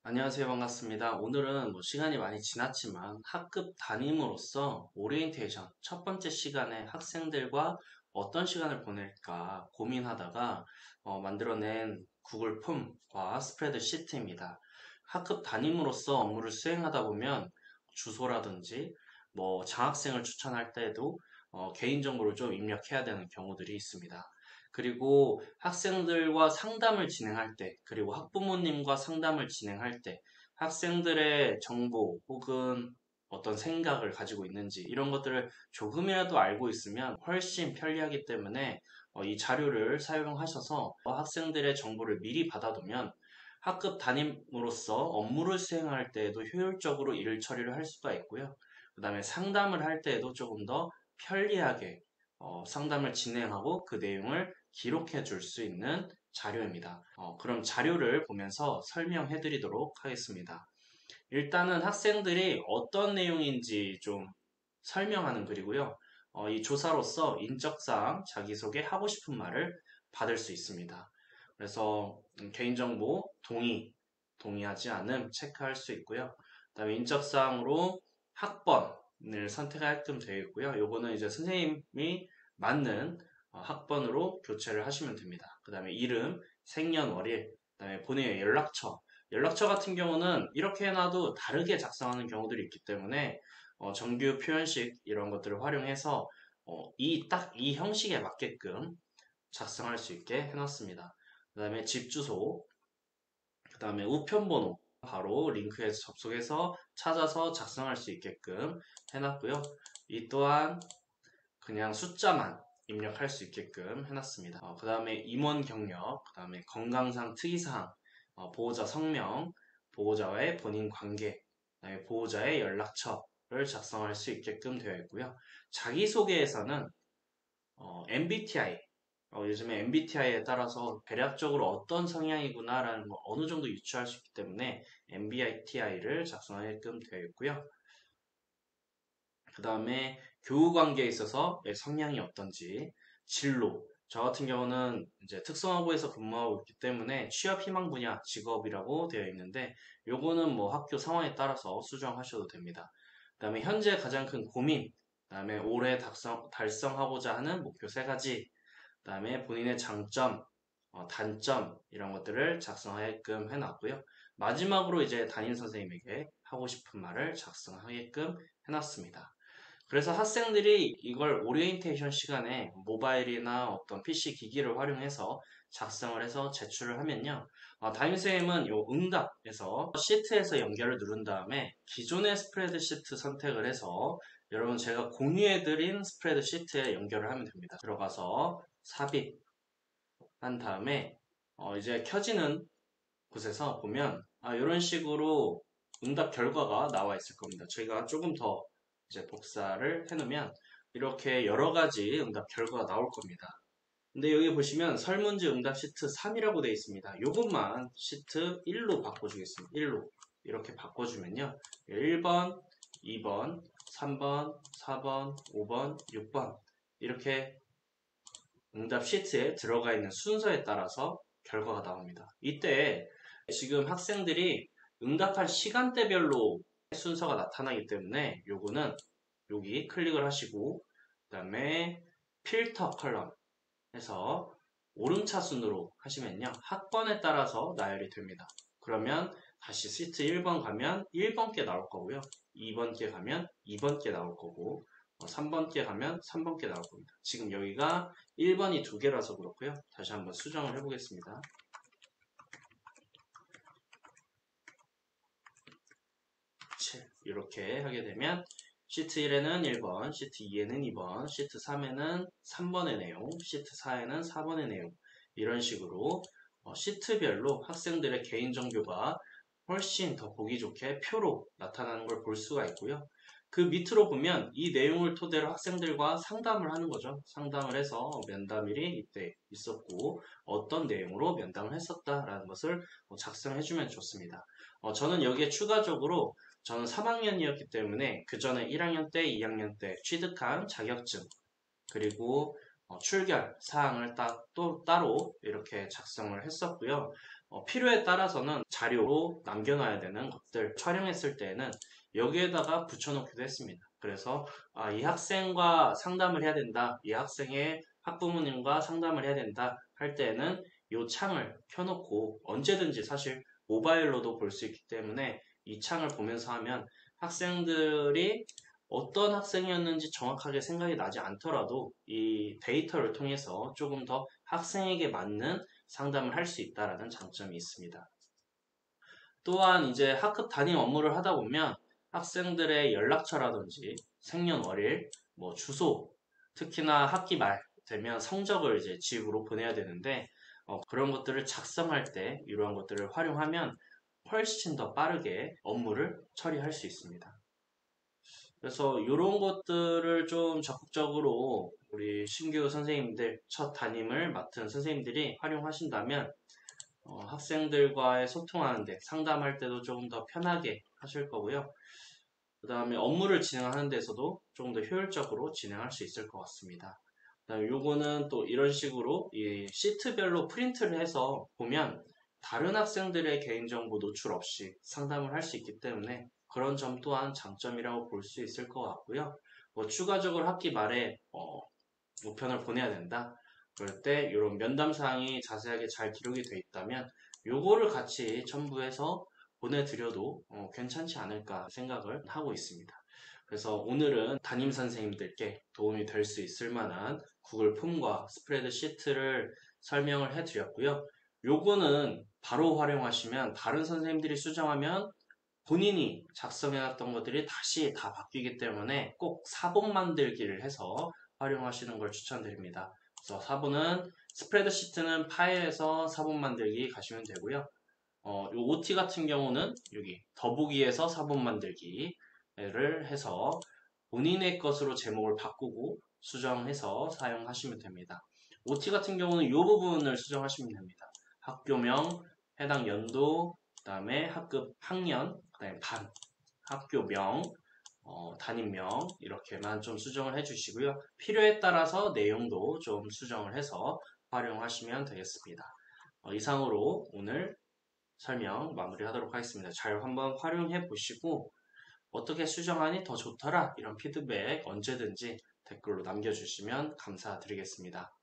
안녕하세요. 반갑습니다. 오늘은 시간이 많이 지났지만 학급 담임으로서 오리엔테이션 첫 번째 시간에 학생들과 어떤 시간을 보낼까 고민하다가 만들어낸 구글 폼과 스프레드 시트입니다. 학급 담임으로서 업무를 수행하다 보면 주소라든지 장학생을 추천할 때에도 개인정보를 좀 입력해야 되는 경우들이 있습니다. 그리고 학생들과 상담을 진행할 때, 그리고 학부모님과 상담을 진행할 때, 학생들의 정보 혹은 어떤 생각을 가지고 있는지 이런 것들을 조금이라도 알고 있으면 훨씬 편리하기 때문에 이 자료를 사용하셔서 학생들의 정보를 미리 받아두면 학급 담임으로서 업무를 수행할 때에도 효율적으로 일 처리를 할 수가 있고요. 그 다음에 상담을 할 때에도 조금 더 편리하게 상담을 진행하고 그 내용을 기록해 줄 수 있는 자료입니다. 그럼 자료를 보면서 설명해 드리도록 하겠습니다. 일단은 학생들이 어떤 내용인지 좀 설명하는 글이고요. 이 조사로서 인적사항, 자기소개, 하고 싶은 말을 받을 수 있습니다. 그래서 개인정보 동의하지 않음 체크할 수 있고요. 그다음에 인적사항으로 학번을 선택하게끔 되어 있고요. 요거는 이제 선생님이 맞는 학번으로 교체를 하시면 됩니다. 그 다음에 이름, 생년월일, 그 다음에 본인의 연락처 같은 경우는 이렇게 해놔도 다르게 작성하는 경우들이 있기 때문에 정규 표현식 이런 것들을 활용해서 딱 이 형식에 맞게끔 작성할 수 있게 해놨습니다. 그 다음에 집 주소, 그 다음에 우편번호 바로 링크에서 접속해서 찾아서 작성할 수 있게끔 해놨고요. 이 또한 그냥 숫자만 입력할 수 있게끔 해놨습니다. 그 다음에 임원 경력, 그 다음에 건강상 특이사항, 보호자 성명, 보호자와의 본인 관계, 그 다음에 보호자의 연락처를 작성할 수 있게끔 되어 있고요. 자기소개에서는 MBTI, 요즘에 MBTI에 따라서 대략적으로 어떤 성향이구나라는 걸 어느 정도 유추할 수 있기 때문에 MBTI를 작성하게끔 되어 있고요. 그 다음에 교우 관계에 있어서 내 성향이 어떤지, 진로. 저 같은 경우는 이제 특성화고에서 근무하고 있기 때문에 취업 희망 분야 직업이라고 되어 있는데 요거는 학교 상황에 따라서 수정하셔도 됩니다. 그 다음에 현재 가장 큰 고민, 그 다음에 올해 달성하고자 하는 목표 세 가지, 그 다음에 본인의 장점, 단점 이런 것들을 작성하게끔 해놨고요. 마지막으로 이제 담임 선생님에게 하고 싶은 말을 작성하게끔 해놨습니다. 그래서 학생들이 이걸 오리엔테이션 시간에 모바일이나 어떤 PC 기기를 활용해서 작성을 해서 제출을 하면요. 담임선생님은 요 응답에서 시트에서 연결을 누른 다음에 기존의 스프레드 시트 선택을 해서 여러분 제가 공유해드린 스프레드 시트에 연결을 하면 됩니다. 들어가서 삽입한 다음에 이제 켜지는 곳에서 보면 이런 식으로 응답 결과가 나와 있을 겁니다. 저희가 조금 더 이제 복사를 해놓으면 이렇게 여러 가지 응답 결과가 나올 겁니다. 근데 여기 보시면 설문지 응답 시트 3이라고 되어 있습니다. 요것만 시트 1로 바꿔주겠습니다. 1로 이렇게 바꿔주면요. 1번, 2번, 3번, 4번, 5번, 6번 이렇게 응답 시트에 들어가 있는 순서에 따라서 결과가 나옵니다. 이때 지금 학생들이 응답할 시간대별로 순서가 나타나기 때문에 요거는 여기 클릭을 하시고 그 다음에 필터 컬럼 해서 오름차순으로 하시면요. 학번에 따라서 나열이 됩니다. 그러면 다시 시트 1번 가면 1번께 나올 거고요. 2번께 가면 2번께 나올 거고 3번께 가면 3번께 나올 겁니다. 지금 여기가 1번이 두 개라서 그렇고요. 다시 한번 수정을 해보겠습니다. 이렇게 하게 되면 시트 1에는 1번, 시트 2에는 2번, 시트 3에는 3번의 내용, 시트 4에는 4번의 내용 이런 식으로 시트별로 학생들의 개인정보가 훨씬 더 보기 좋게 표로 나타나는 걸 볼 수가 있고요. 그 밑으로 보면 이 내용을 토대로 학생들과 상담을 하는 거죠. 상담을 해서 면담일이 이때 있었고 어떤 내용으로 면담을 했었다라는 것을 작성해주면 좋습니다. 저는 여기에 추가적으로 저는 3학년이었기 때문에 그 전에 1학년 때, 2학년 때 취득한 자격증 그리고 출결 사항을 또 따로 이렇게 작성을 했었고요. 필요에 따라서는 자료로 남겨놔야 되는 것들 촬영했을 때에는 여기에다가 붙여놓기도 했습니다. 그래서 이 학생과 상담을 해야 된다. 이 학생의 학부모님과 상담을 해야 된다 할 때에는 이 창을 켜놓고 언제든지 사실 모바일로도 볼 수 있기 때문에 이 창을 보면서 하면 학생들이 어떤 학생이었는지 정확하게 생각이 나지 않더라도 이 데이터를 통해서 조금 더 학생에게 맞는 상담을 할 수 있다라는 장점이 있습니다. 또한 이제 학급 담임 업무를 하다 보면 학생들의 연락처라든지 생년월일, 뭐 주소, 특히나 학기 말 되면 성적을 이제 집으로 보내야 되는데 그런 것들을 작성할 때 이러한 것들을 활용하면 훨씬 더 빠르게 업무를 처리할 수 있습니다. 그래서 이런 것들을 좀 적극적으로 우리 신규 선생님들, 첫 담임을 맡은 선생님들이 활용하신다면 학생들과의 소통하는데 상담할 때도 조금 더 편하게 하실 거고요. 그 다음에 업무를 진행하는 데서도 조금 더 효율적으로 진행할 수 있을 것 같습니다. 그다음에 요거는 또 이런 식으로 이 시트별로 프린트를 해서 보면 다른 학생들의 개인정보 노출 없이 상담을 할 수 있기 때문에 그런 점 또한 장점이라고 볼 수 있을 것 같고요. 뭐 추가적으로 학기 말에 우편을 보내야 된다. 그럴 때 이런 면담 사항이 자세하게 잘 기록이 되어 있다면 요거를 같이 첨부해서 보내드려도 괜찮지 않을까 생각을 하고 있습니다. 그래서 오늘은 담임 선생님들께 도움이 될 수 있을 만한 구글 폼과 스프레드 시트를 설명을 해드렸고요. 요거는 바로 활용하시면 다른 선생님들이 수정하면 본인이 작성해놨던 것들이 다시 다 바뀌기 때문에 꼭 사본 만들기를 해서 활용하시는 걸 추천드립니다. 그래서 사본은 스프레드시트는 파일에서 사본 만들기 가시면 되고요. 요 OT 같은 경우는 여기 더보기에서 사본 만들기를 해서 본인의 것으로 제목을 바꾸고 수정해서 사용하시면 됩니다. OT 같은 경우는 이 부분을 수정하시면 됩니다. 학교명, 해당 연도, 그 다음에 학급 학년, 그 다음에 반, 학교명, 담임명 이렇게만 좀 수정을 해주시고요. 필요에 따라서 내용도 좀 수정을 해서 활용하시면 되겠습니다. 이상으로 오늘 설명 마무리하도록 하겠습니다. 잘 한번 활용해 보시고 어떻게 수정하니 더 좋더라 이런 피드백 언제든지 댓글로 남겨주시면 감사드리겠습니다.